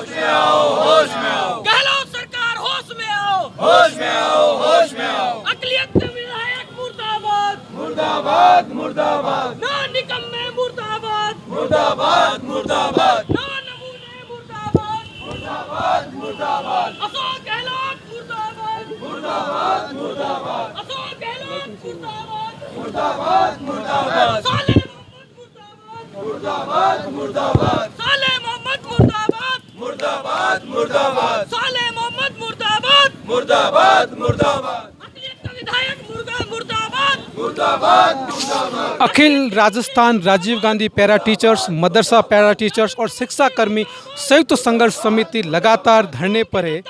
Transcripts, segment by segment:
होश में आओ, होश में आओ। गहलोत सरकार होश में आओ, होश में आओ, होश में आओ। अकलियत के विधायक मुर्दाबाद, मुर्दाबाद, मुर्दाबाद, ना निकम्मे मुर्दाबाद, मुर्दाबाद, मुर्दाबाद, ना नमूने मुर्दाबाद, मुर्दाबाद, मुर्दाबाद, अशोक गहलोत मुर्दाबाद, मुर्दाबाद, मुर्दाबाद, अशोक गहलोत मुर्दाबाद, मुर्दाबाद, मुर्दाबाद, साले मोहम्मद मुर्दाबाद, मुर्दाबाद, मुर्दाबाद, साले मोहम्मद मुर्दाबाद, मुर्दाबाद, मुर्दाबाद, साले मोहम्मद मुर्दाबाद, मुर्दाबाद, मुर्दाबाद, अकलियत का विधायक मुर्दाबाद, मुर्दाबाद, मुर्दाबाद। अखिल राजस्थान राजीव गांधी पैरा टीचर्स, मदरसा पैरा टीचर्स और शिक्षा कर्मी संयुक्त संघर्ष समिति लगातार धरने पर है।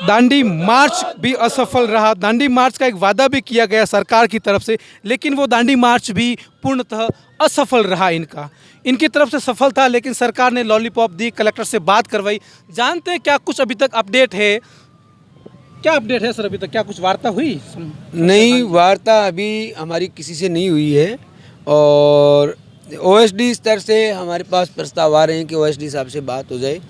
दांडी मार्च भी असफल रहा। दांडी मार्च का एक वादा भी किया गया सरकार की तरफ से, लेकिन वो दांडी मार्च भी पूर्णतः असफल रहा। इनकी तरफ से सफल था, लेकिन सरकार ने लॉलीपॉप दी, कलेक्टर से बात करवाई। जानते हैं क्या कुछ अभी तक अपडेट है? क्या अपडेट है सर अभी तक? क्या कुछ वार्ता हुई? नहीं, वार्ता अभी हमारी किसी से नहीं हुई है और ओएसडी स्तर से हमारे पास प्रस्ताव आ रहे हैं कि ओएसडी साहब से बात हो जाए।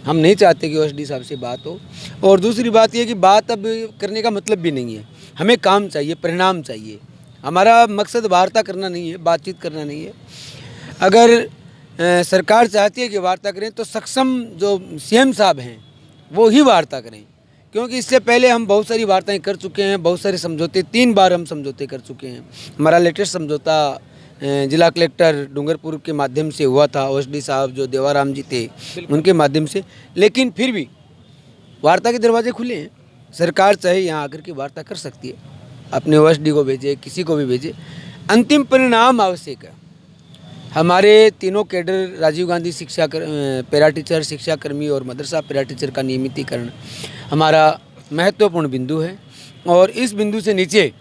हम नहीं चाहते कि ओएसडी साहब से बात हो। और दूसरी बात यह कि बात अब करने का मतलब भी नहीं है। हमें काम चाहिए, परिणाम चाहिए। हमारा मकसद वार्ता करना नहीं है, बातचीत करना नहीं है। अगर सरकार चाहती है कि वार्ता करें तो सक्षम जो सीएम साहब हैं वो ही वार्ता करें, क्योंकि इससे पहले हम बहुत सारी वार्ताएं कर चुके हैं, बहुत सारे समझौते, 3 बार हम समझौते कर चुके हैं। हमारा लेटेस्ट समझौता जिला कलेक्टर डूंगरपुर के माध्यम से हुआ था, ओएसडी साहब जो देवाराम जी थे उनके माध्यम से। लेकिन फिर भी वार्ता के दरवाजे खुले हैं। सरकार चाहे यहाँ आकर के वार्ता कर सकती है, अपने ओएसडी को भेजे, किसी को भी भेजे। अंतिम परिणाम आवश्यक है। हमारे तीनों cadre Rajiv Gandhi para teacher, शिक्षाकर्मी और मदरसा पैरा टीचर का नियमितीकरण हमारा महत्वपूर्ण बिंदु है और इस बिंदु से नीचे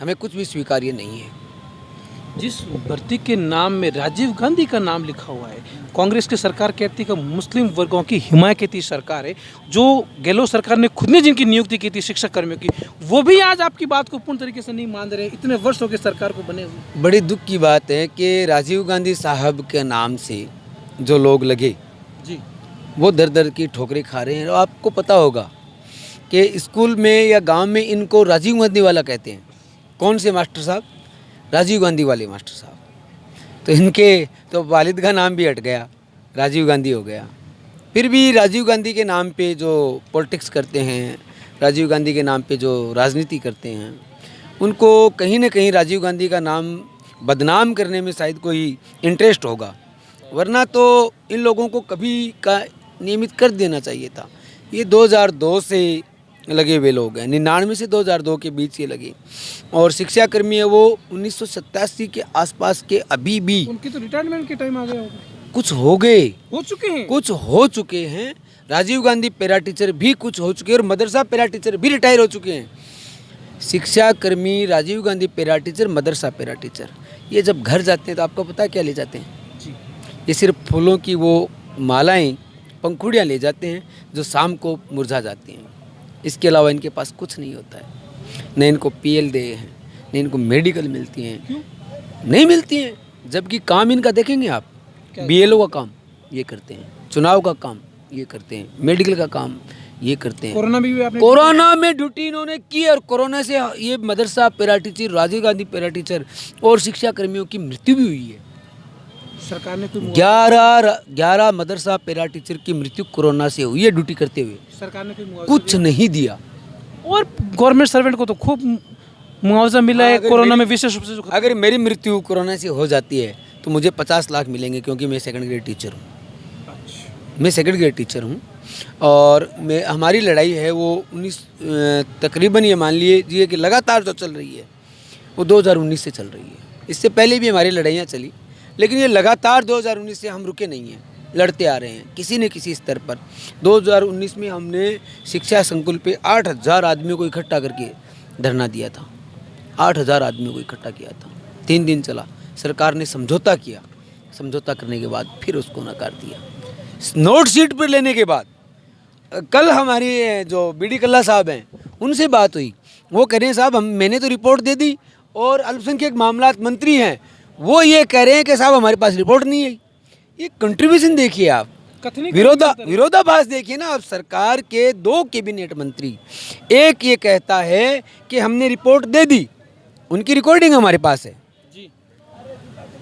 हमें कुछ भी स्वीकार्य नहीं है। जिस भर्ती के नाम में राजीव गांधी का नाम लिखा हुआ है, कांग्रेस की सरकार कहती है कि मुस्लिम वर्गों की हिमायती सरकार है। जो गहलोत सरकार ने खुद ने जिनकी नियुक्ति की थी शिक्षक कर्मियों की, वो भी आज आपकी बात को पूर्ण तरीके से नहीं मान रहे। इतने वर्ष हो गए सरकार को बने हुए। बड़ी दुख की बात है कि राजीव गांधी साहब के नाम से जो लोग लगे जी, वो दर दर की ठोकरें खा रहे हैं। और आपको पता होगा कि स्कूल में या गांव में इनको राजीव गांधी वाला कहते हैं। कौन से मास्टर साहब? राजीव गांधी वाले मास्टर साहब। तो इनके तो वालिद का नाम भी हट गया, राजीव गांधी हो गया। फिर भी राजीव गांधी के नाम पे जो पॉलिटिक्स करते हैं, राजीव गांधी के नाम पे जो राजनीति करते हैं, उनको कहीं ना कहीं राजीव गांधी का नाम बदनाम करने में शायद कोई इंटरेस्ट होगा, वरना तो इन लोगों को कभी का नियमित कर देना चाहिए था। ये 2002 से लगे हुए लोग हैं, 99 से 2002 के बीच ये लगे। और शिक्षाकर्मी है वो 1987 के आसपास के अभी भी। उनकी तो रिटायरमेंट के टाइम आ गया होगा। कुछ हो गए, हो चुके हैं, कुछ हो चुके हैं। राजीव गांधी पैरा टीचर भी कुछ हो चुके हैं और मदरसा पैरा टीचर भी रिटायर हो चुके हैं। शिक्षाकर्मी, राजीव गांधी पैरा टीचर, मदरसा पैरा टीचर, ये जब घर जाते हैं तो आपको पता है क्या ले जाते हैं जी? ये सिर्फ फूलों की वो मालाएं, पंखुड़ियाँ ले जाते हैं जो शाम को मुरझा जाती हैं। इसके अलावा इनके पास कुछ नहीं होता है। न इनको पीएल दे हैं, न इनको मेडिकल मिलती हैं। क्यों नहीं मिलती हैं? जबकि काम इनका देखेंगे आप, बीएलओ का काम ये करते हैं, चुनाव का काम ये करते हैं, मेडिकल का काम ये करते हैं। कोरोना में ड्यूटी इन्होंने की और कोरोना से ये मदरसा para teacher, Rajiv Gandhi para teacher और शिक्षा कर्मियों की मृत्यु भी हुई है। सरकार ने कोई 11 मदरसा पैरा टीचर की मृत्यु कोरोना से हुई है ड्यूटी करते हुए। सरकार ने कोई कुछ नहीं दिया। और गवर्नमेंट सर्वेंट को तो खूब मुआवजा मिला है कोरोना में, विशेष रूप से। अगर मेरी मृत्यु कोरोना से हो जाती है तो मुझे 50 लाख मिलेंगे, क्योंकि मैं सेकंड ग्रेड टीचर हूँ। मैं सेकंड ग्रेड टीचर हूँ और हमारी लड़ाई है वो तकरीबन ये मान लीजिए कि लगातार जो चल रही है वो 2019 से चल रही है। इससे पहले भी हमारी लड़ाइयाँ चली, लेकिन ये लगातार 2019 से हम रुके नहीं हैं, लड़ते आ रहे हैं किसी न किसी स्तर पर। 2019 में हमने शिक्षा संकुल पे 8000 आदमियों को इकट्ठा करके धरना दिया था। 8000 आदमियों को इकट्ठा किया था, 3 दिन चला। सरकार ने समझौता किया, समझौता करने के बाद फिर उसको नकार दिया। नोट शीट पर लेने के बाद कल हमारी जो बीडी कल्ला साहब हैं उनसे बात हुई। वो कह रहे हैं साहब मैंने तो रिपोर्ट दे दी, और अल्पसंख्यक मामलात मंत्री हैं वो ये कह रहे हैं कि साहब हमारे पास रिपोर्ट नहीं है। ये कंट्रीब्यूशन देखिए आप, कथनी विरोधाभास देखिए ना। अब सरकार के 2 कैबिनेट मंत्री, एक ये कहता है कि हमने रिपोर्ट दे दी, उनकी रिकॉर्डिंग हमारे पास है जी,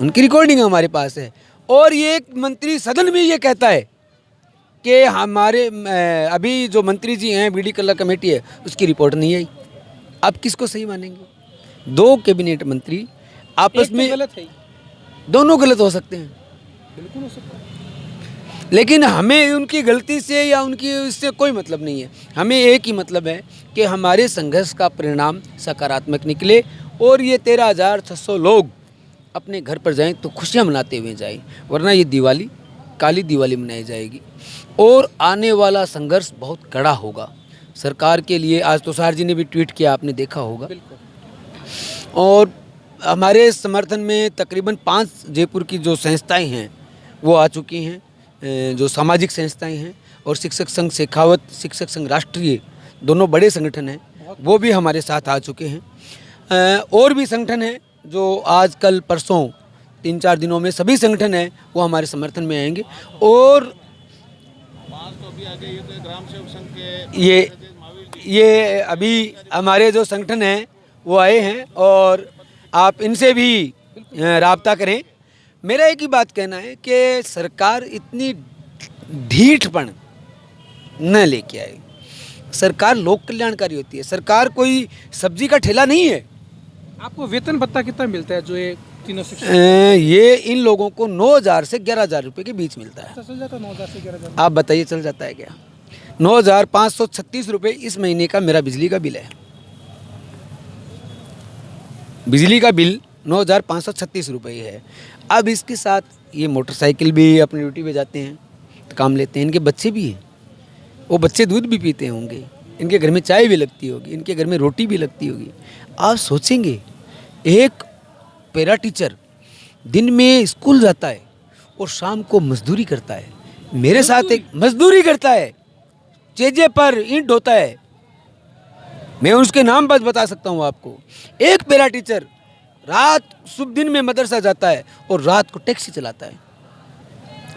उनकी रिकॉर्डिंग हमारे पास है, और ये एक मंत्री सदन में ये कहता है कि हमारे अभी जो मंत्री जी हैं, बीडी कल्ला कमेटी है, उसकी रिपोर्ट नहीं आई। आप किसको सही मानेंगे? 2 कैबिनेट मंत्री आपस में गलत है, दोनों गलत हो सकते हैं, बिल्कुल हो सकता है। लेकिन हमें उनकी गलती से या उनकी इससे कोई मतलब नहीं है। हमें एक ही मतलब है कि हमारे संघर्ष का परिणाम सकारात्मक निकले और ये 13,600 लोग अपने घर पर जाएं तो खुशियां मनाते हुए जाएं, वरना ये दिवाली काली दिवाली मनाई जाएगी और आने वाला संघर्ष बहुत कड़ा होगा सरकार के लिए। आज तुषार जी ने भी ट्वीट किया, आपने देखा होगा। और हमारे समर्थन में तकरीबन 5 जयपुर की जो संस्थाएं हैं वो आ चुकी हैं, जो सामाजिक संस्थाएं हैं, और शिक्षक संघ शेखावत, शिक्षक संघ राष्ट्रीय, दोनों बड़े संगठन हैं, वो भी हमारे साथ आ चुके हैं। और भी संगठन हैं जो आज कल परसों 3-4 दिनों में सभी संगठन हैं वो हमारे समर्थन में आएंगे। और ये अभी हमारे जो संगठन हैं वो आए हैं और आप इनसे भी राब्ता करें। मेरा एक ही बात कहना है कि सरकार इतनी ढीठपन न लेके आए। सरकार लोक कल्याणकारी होती है, सरकार कोई सब्जी का ठेला नहीं है। आपको वेतन भत्ता कितना मिलता है जो ये तीनों शिक्षक? ये इन लोगों को 9,000 से 11,000 रुपये के बीच मिलता है। चल जाता है 9,000 से 11,000? आप बताइए, चल जाता है क्या? 9,536 रुपये इस महीने का मेरा बिजली का बिल है। बिजली का बिल 9,536 रुपये है। अब इसके साथ ये मोटरसाइकिल भी अपनी ड्यूटी पे जाते हैं तो काम लेते हैं, इनके बच्चे भी हैं, वो बच्चे दूध भी पीते होंगे, इनके घर में चाय भी लगती होगी, इनके घर में रोटी भी लगती होगी। आप सोचेंगे एक पैरा टीचर दिन में स्कूल जाता है और शाम को मजदूरी करता है, मेरे साथ एक मजदूरी करता है, चेजे पर ईंट ढोता है, मैं उसके नाम बस बता सकता हूँ आपको। एक पैरा टीचर रात शुभ दिन में मदरसा जाता है और रात को टैक्सी चलाता है।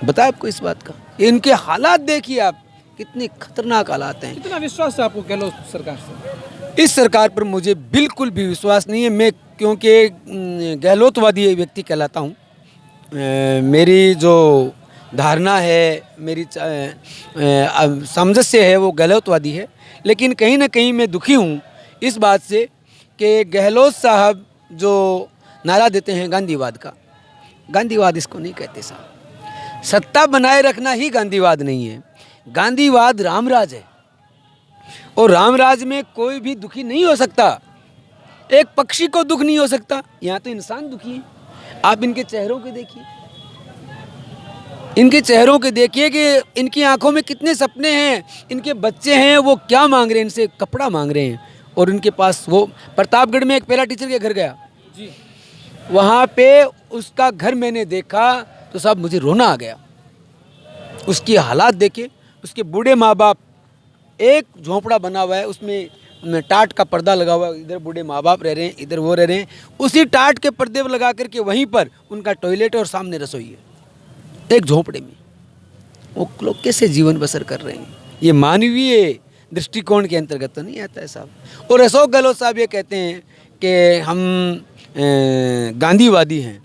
बताए आपको इस बात का? इनके हालात देखिए आप, कितने खतरनाक हालात हैं। कितना विश्वास है आपको गहलोत सरकार से? इस सरकार पर मुझे बिल्कुल भी विश्वास नहीं है। मैं क्योंकि गहलोतवादी व्यक्ति कहलाता हूँ, मेरी जो धारणा है, मेरी सामंजस्य है वो गहलोतवादी है। लेकिन कहीं ना कहीं मैं दुखी हूँ इस बात से कि गहलोत साहब जो नारा देते हैं गांधीवाद का, गांधीवाद इसको नहीं कहते साहब। सत्ता बनाए रखना ही गांधीवाद नहीं है, गांधीवाद रामराज है और रामराज में कोई भी दुखी नहीं हो सकता। एक पक्षी को दुख नहीं हो सकता, यहाँ तो इंसान दुखी है। आप इनके चेहरों के देखिए, इनके चेहरों के देखिए कि इनकी आंखों में कितने सपने हैं। इनके बच्चे हैं वो क्या मांग रहे हैं, इनसे कपड़ा मांग रहे हैं। और उनके पास वो प्रतापगढ़ में एक पैरा टीचर के घर गया जी, वहाँ पे उसका घर मैंने देखा तो साहब मुझे रोना आ गया। उसकी हालात देखे, उसके बूढ़े माँ बाप, एक झोंपड़ा बना हुआ है उसमें टाट का पर्दा लगा हुआ है, इधर बूढ़े माँ बाप रह रहे हैं, इधर वो रह रहे हैं। उसी टाट के पर्दे लगा करके वहीं पर उनका टॉयलेट और सामने रसोई है, एक झोंपड़े में। वो लोग कैसे जीवन बसर कर रहे हैं? ये मानवीय दृष्टिकोण के अंतर्गत तो नहीं आता है साहब। और अशोक गहलोत साहब ये कहते हैं कि हम गांधीवादी हैं,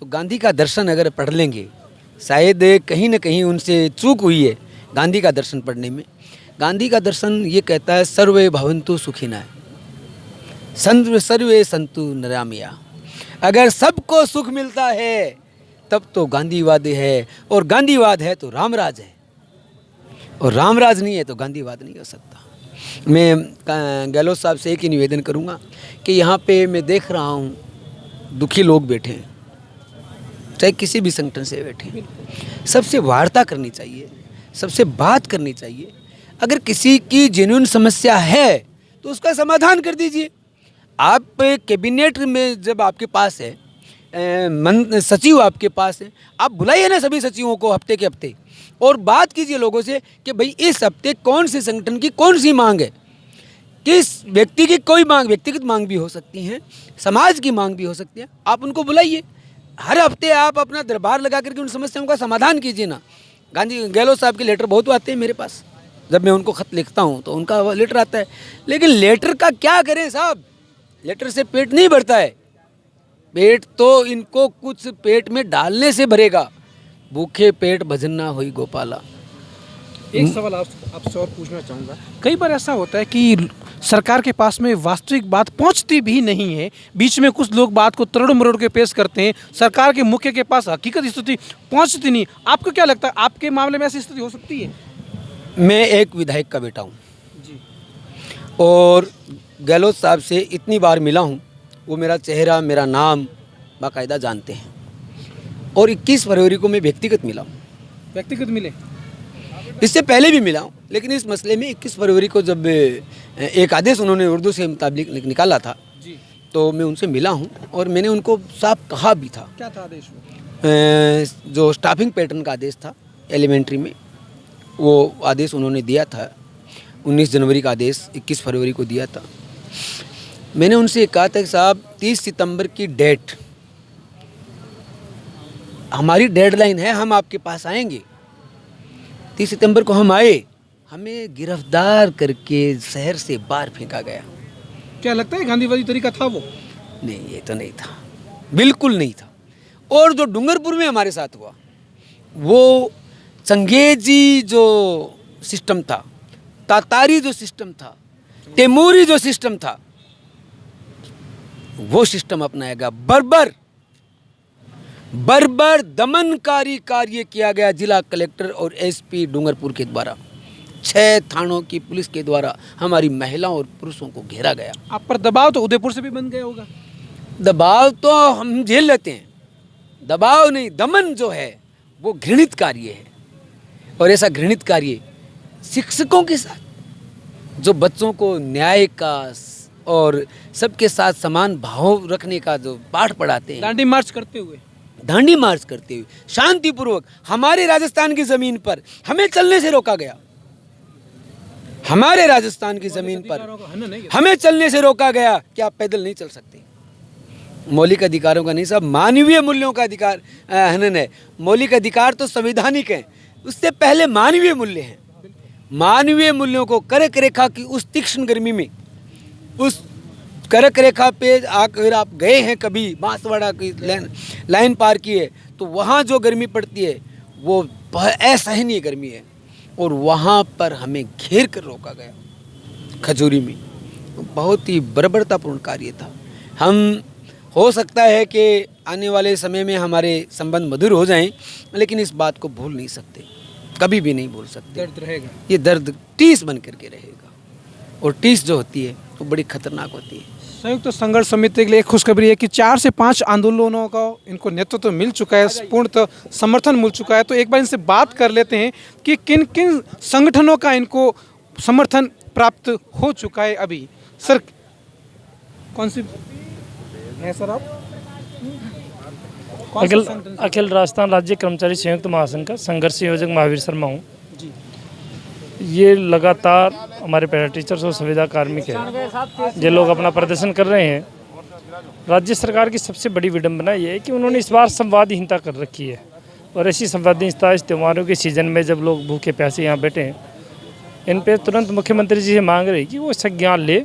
तो गांधी का दर्शन अगर पढ़ लेंगे, शायद कहीं ना कहीं उनसे चूक हुई है गांधी का दर्शन पढ़ने में। गांधी का दर्शन ये कहता है सर्वे भवन्तु सुखिनः, सर्वे सन्तु निरामया। अगर सबको सुख मिलता है तब तो गांधीवाद है, और गांधीवाद है तो रामराज है, और रामराज नहीं है तो गांधीवाद नहीं हो सकता। मैं गहलोत साहब से एक ही निवेदन करूंगा कि यहाँ पे मैं देख रहा हूँ दुखी लोग बैठे हैं, चाहे किसी भी संगठन से बैठे हैं। सबसे वार्ता करनी चाहिए, सबसे बात करनी चाहिए। अगर किसी की जेन्युइन समस्या है तो उसका समाधान कर दीजिए। आप कैबिनेट में जब आपके पास है, सचिव आपके पास है, आप बुलाइए ना सभी सचिवों को हफ्ते के हफ्ते और बात कीजिए लोगों से कि भाई इस हफ्ते कौन से संगठन की कौन सी मांग है। किस व्यक्ति की कोई मांग, व्यक्तिगत मांग भी हो सकती है, समाज की मांग भी हो सकती है, आप उनको बुलाइए। हर हफ्ते आप अपना दरबार लगा करके उन समस्याओं का समाधान कीजिए ना। गहलोत साहब के लेटर बहुत आते हैं मेरे पास। जब मैं उनको ख़त लिखता हूँ तो उनका लेटर आता है, लेकिन लेटर का क्या करें साहब, लेटर से पेट नहीं भरता है। पेट तो इनको कुछ पेट में डालने से भरेगा, भूखे पेट भजन ना होई गोपाला। एक सवाल आपसे और पूछना चाहूँगा, कई बार ऐसा होता है कि सरकार के पास में वास्तविक बात पहुंचती भी नहीं है, बीच में कुछ लोग बात को तरोड़ मरोड़ के पेश करते हैं, सरकार के मुख्य के पास हकीकत स्थिति पहुंचती नहीं। आपको क्या लगता है, आपके मामले में ऐसी स्थिति हो सकती है? मैं एक विधायक का बेटा हूँ और गहलोत साहब से इतनी बार मिला हूँ, वो मेरा चेहरा मेरा नाम बाकायदा जानते हैं। और 21 फरवरी को मैं व्यक्तिगत मिला हूँ। व्यक्तिगत मिले? इससे पहले भी मिला हूँ, लेकिन इस मसले में 21 फरवरी को जब एक आदेश उन्होंने उर्दू से मुताबिक निकाला था जी, तो मैं उनसे मिला हूँ और मैंने उनको साफ कहा भी था। क्या था आदेश में? जो स्टाफिंग पैटर्न का आदेश था एलिमेंट्री में, वो आदेश उन्होंने दिया था। 19 जनवरी का आदेश 21 फरवरी को दिया था। मैंने उनसे कहा था कि साहब 30 सितंबर की डेट हमारी डेडलाइन है, हम आपके पास आएंगे। 30 सितंबर को हम आए, हमें गिरफ्तार करके शहर से बाहर फेंका गया। क्या लगता है गांधीवादी तरीका था वो? नहीं, ये तो नहीं था, बिल्कुल नहीं था। और जो डूंगरपुर में हमारे साथ हुआ, वो चंगेजी जो सिस्टम था, तातारी जो सिस्टम था, तैमूरी जो सिस्टम था, वो सिस्टम अपनाएगा। बर्बर दमनकारी कार्य किया गया जिला कलेक्टर और एसपी डूंगरपुर के द्वारा। 6 थानों की पुलिस के द्वारा हमारी महिलाओं और पुरुषों को घेरा गया। आप पर दबाव तो उदयपुर से भी बन गया होगा? दबाव तो हम झेल लेते हैं, दबाव नहीं, दमन जो है वो घृणित कार्य है। और ऐसा घृणित कार्य शिक्षकों के साथ, जो बच्चों को न्याय का और सबके साथ समान भाव रखने का जो पाठ पढ़ाते हैं, दांडी मार्च करते हुए शांतिपूर्वक हमारे राजस्थान की ज़मीन पर हमें चलने से रोका गया। हमारे राजस्थान की ज़मीन पर हमें चलने से रोका गया कि आप पैदल नहीं चल सकते। मौलिक अधिकारों का नहीं साहब, मानवीय मूल्यों का अधिकार हनन है। मौलिक अधिकार तो संवैधानिक हैं, उससे पहले मानवीय मूल्य हैं। मानवीय मूल्यों को कर्क रेखा की उस तीक्ष्ण गर्मी में, उस कर्क रेखा पे अगर आप गए हैं कभी, बांसवाड़ा की लाइन पार की है, तो वहाँ जो गर्मी पड़ती है वो असहनीय गर्मी है। और वहाँ पर हमें घेर कर रोका गया खजूरी में। बहुत ही बर्बरतापूर्ण कार्य था। हम हो सकता है कि आने वाले समय में हमारे संबंध मधुर हो जाएं, लेकिन इस बात को भूल नहीं सकते, कभी भी नहीं भूल सकते। दर्द रहेगा, ये दर्द टीस बन करके रहेगा। और टीस जो होती है वो बड़ी खतरनाक होती है। संयुक्त संघर्ष समिति के लिए खुशखबरी है कि 4 से 5 आंदोलनों का इनको नेतृत्व मिल चुका है, पूर्णतः समर्थन मिल चुका है। तो एक बार इनसे बात कर लेते हैं कि किन किन संगठनों का इनको समर्थन प्राप्त हो चुका है अभी। सर, कौन सी है सर आप? अखिल राजस्थान राज्य कर्मचारी संयुक्त महासंघ का संघर्ष संयोजक महावीर शर्मा हूँ जी। ये लगातार हमारे पैरा टीचर्स और संविदा कार्मिक है, ये लोग अपना प्रदर्शन कर रहे हैं। राज्य सरकार की सबसे बड़ी विडंबना ये है कि उन्होंने इस बार संवादहीनता कर रखी है। और ऐसी संवादहीनता इस त्योहारों के सीज़न में जब लोग भूखे प्यासे यहाँ बैठे हैं, इन पर तुरंत मुख्यमंत्री जी से मांग रहे कि वो संज्ञान ले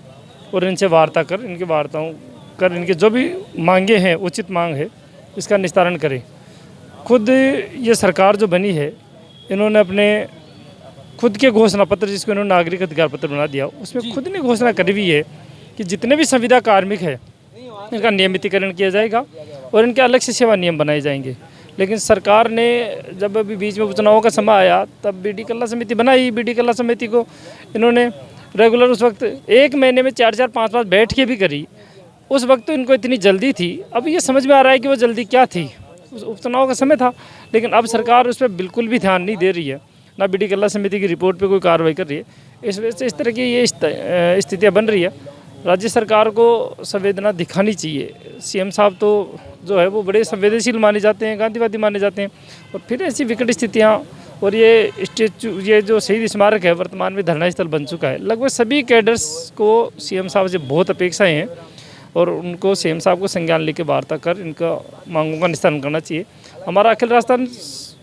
और इनसे वार्ता कर, इनकी वार्ताओं कर, इनके जो भी मांगे हैं, उचित मांग है, इसका निस्तारण करें। खुद ये सरकार जो बनी है, इन्होंने अपने खुद के घोषणा पत्र, जिसको इन्होंने नागरिक अधिकार पत्र बना दिया, उसमें खुद ने घोषणा करी हुई है कि जितने भी संविदा कार्मिक है इनका नियमितीकरण किया जाएगा और इनके अलग से सेवा नियम बनाए जाएंगे। लेकिन सरकार ने जब अभी बीच में उपचुनावों का समय आया, तब बीडी कल्ला समिति बनाई। बीडी कल्ला समिति को इन्होंने रेगुलर उस वक्त 1 महीने में 4-4, 5-5 बैठ के भी करी। उस वक्त तो इनको इतनी जल्दी थी। अब ये समझ में आ रहा है कि वो जल्दी क्या थी, उस उपचुनाव का समय था, लेकिन अब सरकार उस पर बिल्कुल भी ध्यान नहीं दे रही है, ना बीडी कल्ला समिति की रिपोर्ट पे कोई कार्रवाई कर रही है। इस वजह से इस तरह की ये स्थितियाँ बन रही है। राज्य सरकार को संवेदना दिखानी चाहिए। सीएम साहब तो जो है वो बड़े संवेदनशील माने जाते हैं, गांधीवादी माने जाते हैं, और फिर ऐसी विकट स्थितियाँ। और ये स्टेचू, ये जो शहीद स्मारक है, वर्तमान में धरना स्थल बन चुका है। लगभग सभी कैडर्स को सीएम साहब से बहुत अपेक्षाएँ हैं और उनको सीएम साहब को संज्ञान लेकर वार्ता कर इनका मांगों का निस्तारण करना चाहिए। हमारा अखिल राजस्थान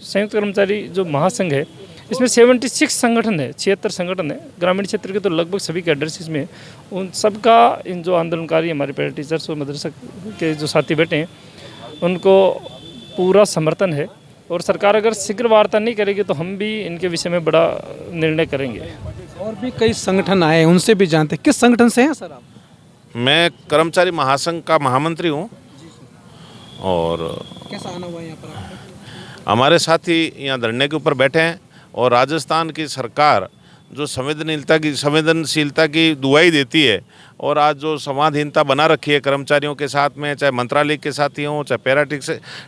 संयुक्त कर्मचारी जो महासंघ है इसमें 76 संगठन है, 76 संगठन है। ग्रामीण क्षेत्र के तो लगभग सभी कैडर्स इसमें, उन सबका इन जो आंदोलनकारी हमारे पैरा टीचर्स और मदरसा के जो साथी बैठे हैं उनको पूरा समर्थन है। और सरकार अगर शीघ्र वार्ता नहीं करेगी तो हम भी इनके विषय में बड़ा निर्णय करेंगे। और भी कई संगठन आए हैं, उनसे भी जानते हैं। किस संगठन से हैं सर आप? मैं कर्मचारी महासंघ का महामंत्री हूँ। और कैसा आना हुआ यहाँ पर आपको? हमारे साथी यहाँ धरने के ऊपर बैठे हैं और राजस्थान की सरकार जो संवेदनशीलता की दुहाई देती है और आज जो संवादहीनता बना रखी है कर्मचारियों के साथ में, चाहे मंत्रालय के साथी हों, चाहे पैरा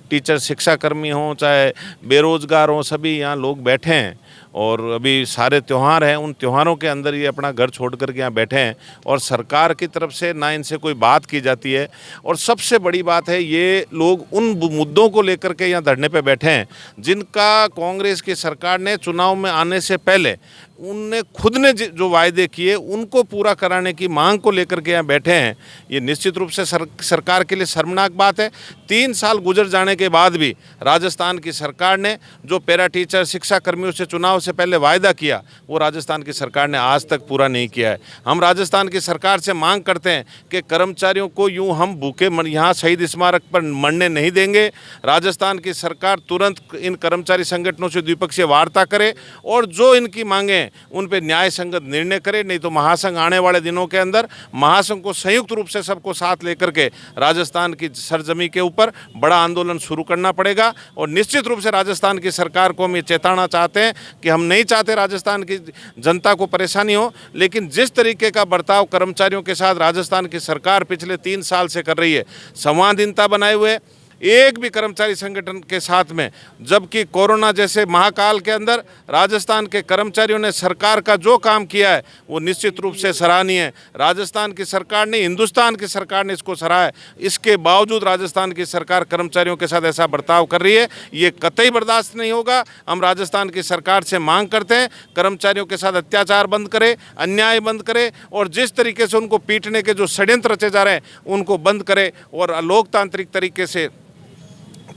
टीचर शिक्षाकर्मी हों, चाहे बेरोजगार हों, सभी यहाँ लोग बैठे हैं। और अभी सारे त्यौहार हैं, उन त्योहारों के अंदर ये अपना घर छोड़ कर के यहाँ बैठे हैं और सरकार की तरफ से ना इनसे कोई बात की जाती है। और सबसे बड़ी बात है, ये लोग उन मुद्दों को लेकर के यहाँ धरने पे बैठे हैं जिनका कांग्रेस की सरकार ने चुनाव में आने से पहले उनने खुद ने जो वायदे किए उनको पूरा कराने की मांग को लेकर के यहाँ बैठे हैं। ये निश्चित रूप से सरकार के लिए शर्मनाक बात है। 3 साल गुजर जाने के बाद भी राजस्थान की सरकार ने जो पैरा टीचर शिक्षा कर्मियों से चुनाव से पहले वायदा किया वो राजस्थान की सरकार ने आज तक पूरा नहीं किया है। हम राजस्थान की सरकार से मांग करते हैं कि कर्मचारियों को यूँ हम भूखे यहाँ शहीद स्मारक पर मरने नहीं देंगे। राजस्थान की सरकार तुरंत इन कर्मचारी संगठनों से द्विपक्षीय वार्ता करे और जो इनकी मांगें उन पे न्याय संगत निर्णय करे। नहीं तो महासंघ आने वाले दिनों के अंदर महासंघ को संयुक्त रूप से सबको साथ लेकर के राजस्थान की सरजमी के ऊपर बड़ा आंदोलन शुरू करना पड़ेगा। और निश्चित रूप से राजस्थान की सरकार को हम ये चेताना चाहते हैं कि हम नहीं चाहते राजस्थान की जनता को परेशानी हो, लेकिन जिस तरीके का बर्ताव कर्मचारियों के साथ राजस्थान की सरकार पिछले 3 साल से कर रही है, संवादहीनता बनाए हुए एक भी कर्मचारी संगठन के साथ में, जबकि कोरोना जैसे महाकाल के अंदर राजस्थान के कर्मचारियों ने सरकार का जो काम किया है वो निश्चित रूप से सराहनीय है। राजस्थान की सरकार ने, हिंदुस्तान की सरकार ने इसको सराहा है। इसके बावजूद राजस्थान की सरकार कर्मचारियों के साथ ऐसा बर्ताव कर रही है, ये कतई बर्दाश्त नहीं होगा। हम राजस्थान की सरकार से मांग करते हैं कर्मचारियों के साथ अत्याचार बंद करे, अन्याय बंद करे और जिस तरीके से उनको पीटने के जो षड्यंत्र रचे जा रहे हैं उनको बंद करे और लोकतांत्रिक तरीके से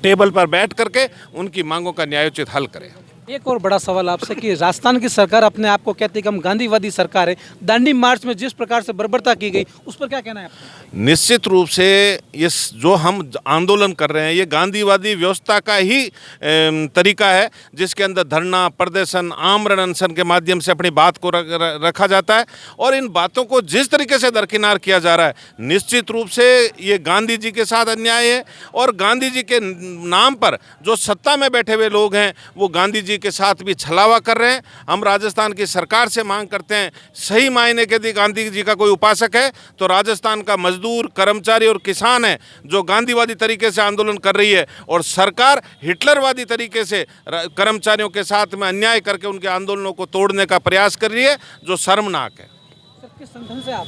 टेबल पर बैठ करके उनकी मांगों का न्यायोचित हल करें। एक और बड़ा सवाल आपसे कि राजस्थान की सरकार अपने आप को कहती है कि हम गांधीवादी सरकार है। दांडी मार्च में जिस प्रकार से बर्बरता की गई उस पर क्या कहना है आपका? निश्चित रूप से ये जो हम आंदोलन कर रहे हैं ये गांधीवादी व्यवस्था का ही तरीका है, जिसके अंदर धरना, प्रदर्शन, आमरण अनशन के माध्यम से अपनी बात को रखा जाता है। और इन बातों को जिस तरीके से दरकिनार किया जा रहा है, निश्चित रूप से ये गांधी जी के साथ अन्याय है। और गांधी जी के नाम पर जो सत्ता में बैठे हुए लोग हैं वो गांधी जी के साथ भी छलावा कर रहे हैं। हम राजस्थान की सरकार से मांग करते हैं, सही मायने के गांधी जी का कोई उपासक है तो राजस्थान का मजदूर, कर्मचारी और किसान है जो गांधीवादी तरीके से आंदोलन कर रही है। और सरकार हिटलरवादी तरीके से कर्मचारियों के साथ में अन्याय करके उनके आंदोलनों को तोड़ने का प्रयास कर रही है, जो शर्मनाक है। किस संगठन से आप?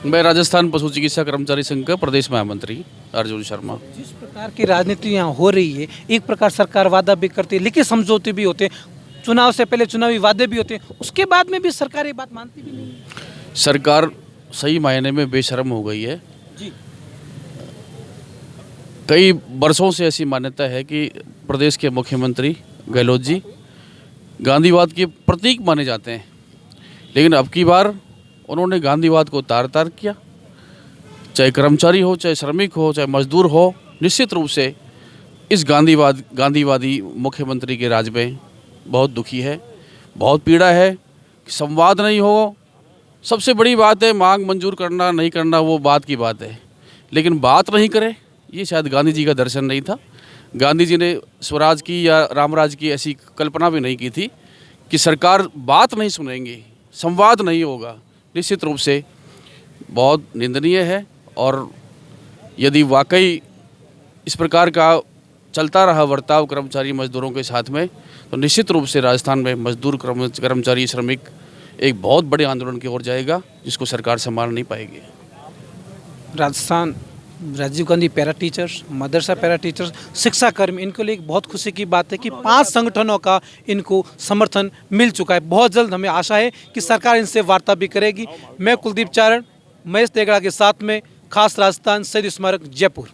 मैं राजस्थान पशु चिकित्सा कर्मचारी संघ का प्रदेश महामंत्री अर्जुन शर्मा। जिस प्रकार की राजनीति यहाँ हो रही है, एक प्रकार सरकार वादा भी करती है, लिखित समझौते भी होते हैं, चुनाव से पहले चुनावी वादे भी होते हैं, उसके बाद में भी सरकार ये बात मानती भी नहीं है। सरकार सही मायने में बेशर्म हो गई है जी। कई वर्षों से ऐसी मान्यता है कि प्रदेश के मुख्यमंत्री गहलोत जी गांधीवाद के प्रतीक माने जाते हैं, लेकिन अब की बार उन्होंने गांधीवाद को तार तार किया। चाहे कर्मचारी हो, चाहे श्रमिक हो, चाहे मजदूर हो, निश्चित रूप से इस गांधीवादी मुख्यमंत्री के राज में बहुत दुखी है, बहुत पीड़ा है। संवाद नहीं हो, सबसे बड़ी बात है मांग मंजूर करना नहीं करना, वो बात की बात है, लेकिन बात नहीं करे, ये शायद गांधी जी का दर्शन नहीं था। गांधी जी ने स्वराज की या रामराज की ऐसी कल्पना भी नहीं की थी कि सरकार बात नहीं सुनेंगी, संवाद नहीं होगा। निश्चित रूप से बहुत निंदनीय है। और यदि वाकई इस प्रकार का चलता रहा बर्ताव कर्मचारी मजदूरों के साथ में, तो निश्चित रूप से राजस्थान में मजदूर, कर्मचारी, श्रमिक एक बहुत बड़े आंदोलन की ओर जाएगा, जिसको सरकार संभाल नहीं पाएगी। राजस्थान राजीव गांधी पैरा टीचर्स, मदरसा पैरा टीचर्स, शिक्षा कर्मी, इनके लिए एक बहुत खुशी की बात है कि 5 संगठनों का इनको समर्थन मिल चुका है। बहुत जल्द हमें आशा है कि सरकार इनसे वार्ता भी करेगी। मैं कुलदीप चारण, महेश तेगड़ा के साथ में खास राजस्थान शहीद स्मारक, जयपुर।